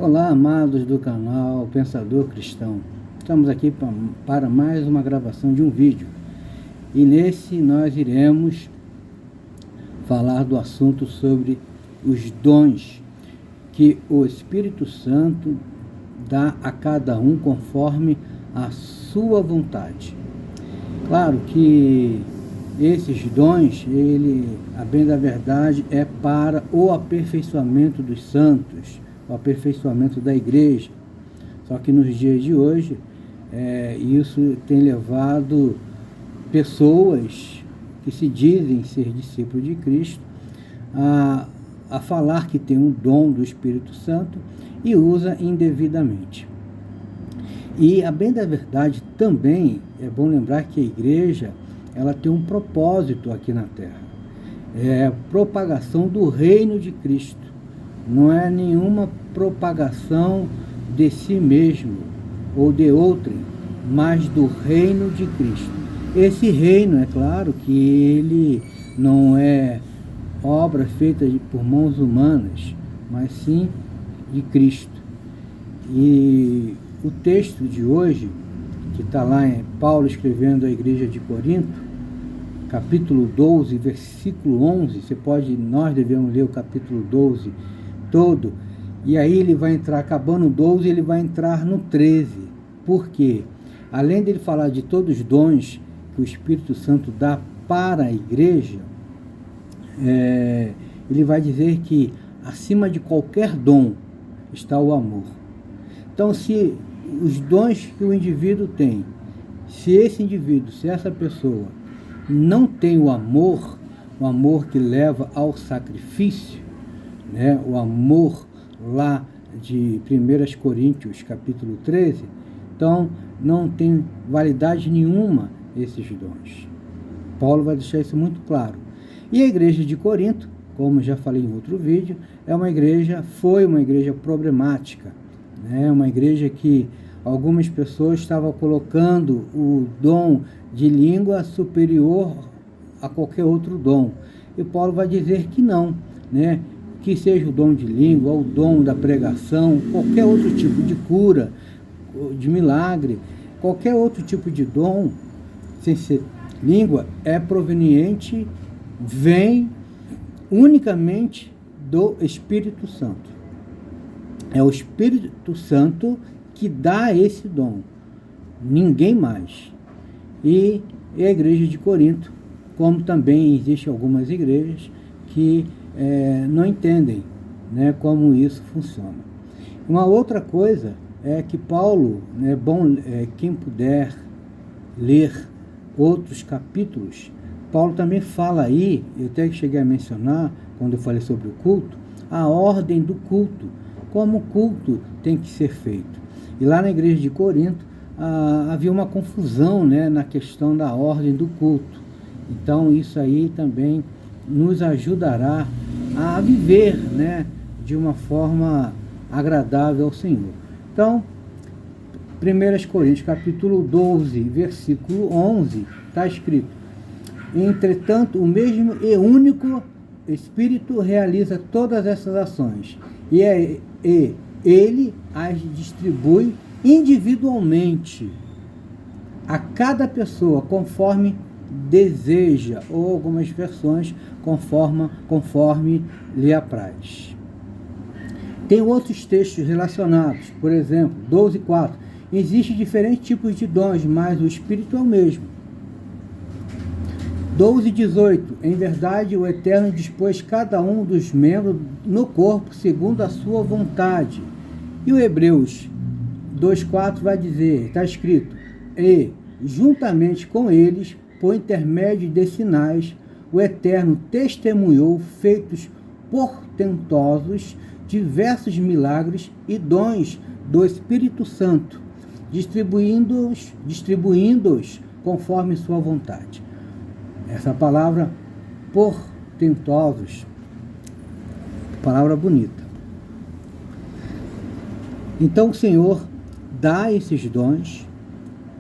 Olá, amados do canal Pensador Cristão. Estamos aqui para mais uma gravação de um vídeo. E nesse nós iremos falar do assunto sobre os dons que o Espírito Santo dá a cada um conforme a sua vontade. Claro que esses dons, a bem da verdade, é para o aperfeiçoamento dos santos, o aperfeiçoamento da igreja. Só que nos dias de hoje, isso tem levado pessoas que se dizem ser discípulos de Cristo a falar que tem um dom do Espírito Santo e usa indevidamente. E a bem da verdade também é bom lembrar que a igreja ela tem um propósito aqui na terra. É a propagação do reino de Cristo. Não é nenhuma propagação de si mesmo ou de outrem, mas do reino de Cristo. Esse reino, é claro que ele não é obra feita por mãos humanas, mas sim de Cristo. E o texto de hoje, que está lá em Paulo escrevendo à igreja de Corinto, capítulo 12, versículo 11, nós devemos ler o capítulo 12 todo, e aí ele vai entrar, acabando o 12, ele vai entrar no 13, porque além dele falar de todos os dons que o Espírito Santo dá para a igreja, ele vai dizer que acima de qualquer dom está o amor. Então, se os dons que o indivíduo tem, se essa pessoa não tem o amor que leva ao sacrifício, né, o amor lá de 1 Coríntios capítulo 13, então não tem validade nenhuma esses dons. Paulo vai deixar isso muito claro. E a igreja de Corinto, como já falei em outro vídeo, foi uma igreja problemática, né, uma igreja que algumas pessoas estavam colocando o dom de língua superior a qualquer outro dom. E Paulo vai dizer que não, né? Que seja o dom de língua, ou o dom da pregação, qualquer outro tipo de cura, de milagre, qualquer outro tipo de dom, sem ser língua, é proveniente, vem unicamente do Espírito Santo. É o Espírito Santo que dá esse dom, ninguém mais. E a igreja de Corinto, como também existem algumas igrejas que não entendem, né, como isso funciona. Uma outra coisa é que Paulo, é bom quem puder ler outros capítulos, Paulo também fala aí, eu até cheguei a mencionar, quando eu falei sobre o culto, a ordem do culto, como o culto tem que ser feito. E lá na igreja de Corinto, havia uma confusão, né, na questão da ordem do culto. Então isso aí também nos ajudará a viver, né, de uma forma agradável ao Senhor. Então, 1 Coríntios capítulo 12, versículo 11, está escrito: entretanto, o mesmo e único Espírito realiza todas essas ações, e ele as distribui individualmente a cada pessoa conforme deseja, ou algumas versões conforme lhe apraz. Tem outros textos relacionados, por exemplo, 12:4. Existem diferentes tipos de dons, mas o Espírito é o mesmo. 12:18. Em verdade, o Eterno dispôs cada um dos membros no corpo segundo a sua vontade. E o Hebreus 2:4 vai dizer, está escrito: e, juntamente com eles, por intermédio de sinais, o Eterno testemunhou feitos portentosos, diversos milagres e dons do Espírito Santo, distribuindo-os conforme sua vontade. Essa palavra portentosos, palavra bonita. Então o Senhor dá esses dons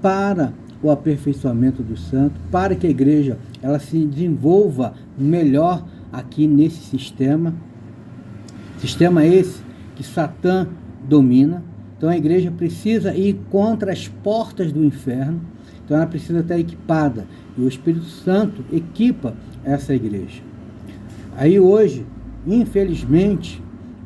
para o aperfeiçoamento do santo, para que a igreja ela se desenvolva melhor aqui nesse sistema esse que Satã domina. Então a igreja precisa ir contra as portas do inferno. Então ela precisa estar equipada. E o Espírito Santo equipa essa igreja. Aí hoje, infelizmente,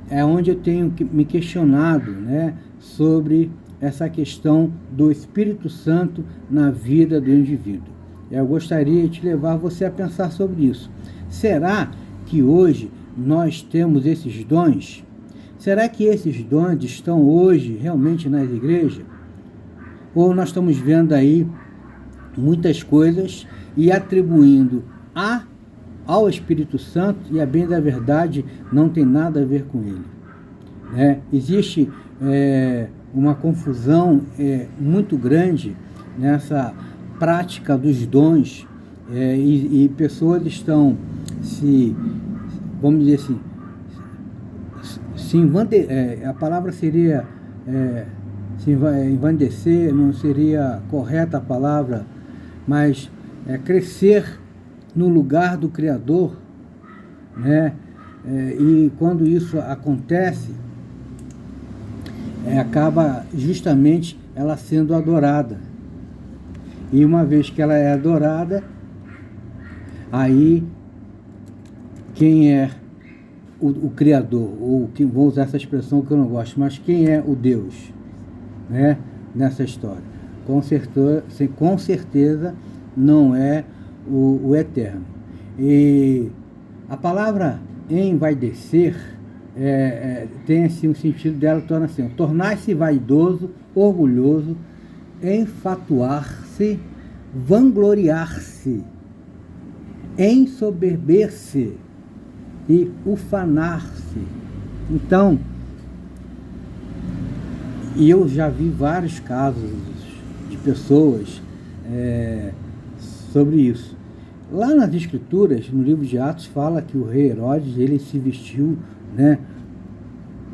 é onde eu tenho me questionado, né, sobre essa questão do Espírito Santo na vida do indivíduo. Eu gostaria de levar você a pensar sobre isso. Será que hoje nós temos esses dons? Será que esses dons estão hoje realmente nas igrejas? Ou nós estamos vendo aí muitas coisas e atribuindo ao Espírito Santo, e a bem da verdade não tem nada a ver com ele, né? Existe uma confusão muito grande nessa prática dos dons, e pessoas estão vamos dizer assim, a palavra seria se envanecer, não seria correta a palavra, mas crescer no lugar do Criador, né? E quando isso acontece, acaba justamente ela sendo adorada. E uma vez que ela é adorada, aí quem é o Criador, ou vou usar essa expressão que eu não gosto, mas quem é o Deus, né, nessa história? Com certeza não é o Eterno. E a palavra envaidecer tem assim um sentido dela, torna assim: tornar-se vaidoso, orgulhoso, enfatuar-se, vangloriar-se, ensoberber-se e ufanar-se. Então, e eu já vi vários casos de pessoas sobre isso. Lá nas Escrituras, no livro de Atos, fala que o rei Herodes, ele se vestiu, né,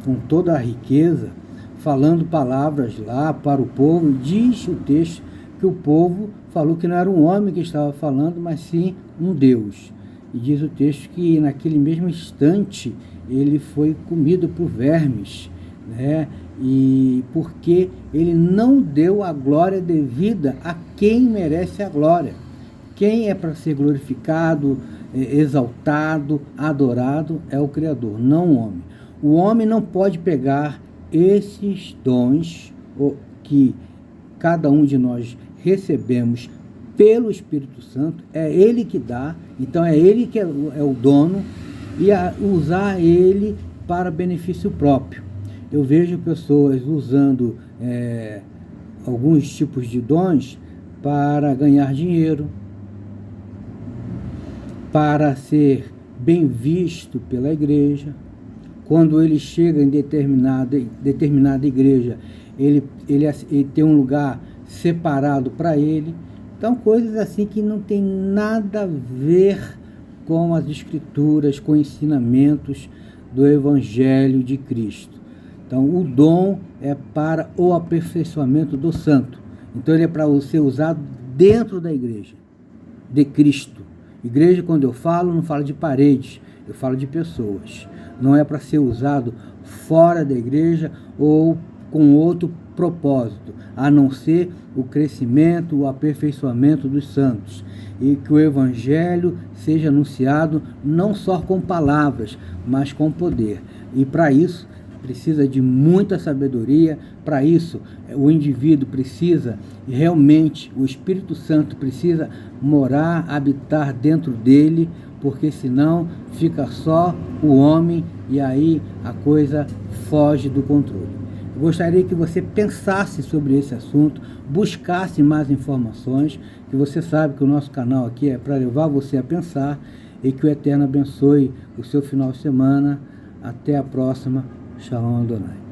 com toda a riqueza, falando palavras lá para o povo. Diz o texto que o povo falou que não era um homem que estava falando, mas sim um Deus. E diz o texto que naquele mesmo instante ele foi comido por vermes, né? E porque ele não deu a glória devida a quem merece a glória. Quem é para ser glorificado, exaltado, adorado é o Criador, não o homem. O homem não pode pegar esses dons que cada um de nós recebemos pelo Espírito Santo, é ele que dá, então é ele que é o dono, e usar ele para benefício próprio. Eu vejo pessoas usando alguns tipos de dons para ganhar dinheiro, para ser bem visto pela igreja. Quando ele chega em determinada igreja, ele tem um lugar separado para ele. Então, coisas assim que não tem nada a ver com as Escrituras, com ensinamentos do Evangelho de Cristo. Então, o dom é para o aperfeiçoamento do santo. Então, ele é para ser usado dentro da igreja de Cristo. Igreja, quando eu falo, não falo de paredes, eu falo de pessoas. Não é para ser usado fora da igreja ou com outro propósito, a não ser o crescimento, o aperfeiçoamento dos santos. E que o Evangelho seja anunciado não só com palavras, mas com poder. E para isso, precisa de muita sabedoria. Para isso, o indivíduo precisa, realmente, o Espírito Santo precisa morar, habitar dentro dele, porque senão fica só o homem e aí a coisa foge do controle. Eu gostaria que você pensasse sobre esse assunto, buscasse mais informações, que você sabe que o nosso canal aqui é para levar você a pensar, e que o Eterno abençoe o seu final de semana. Até a próxima. Shalom Adonai.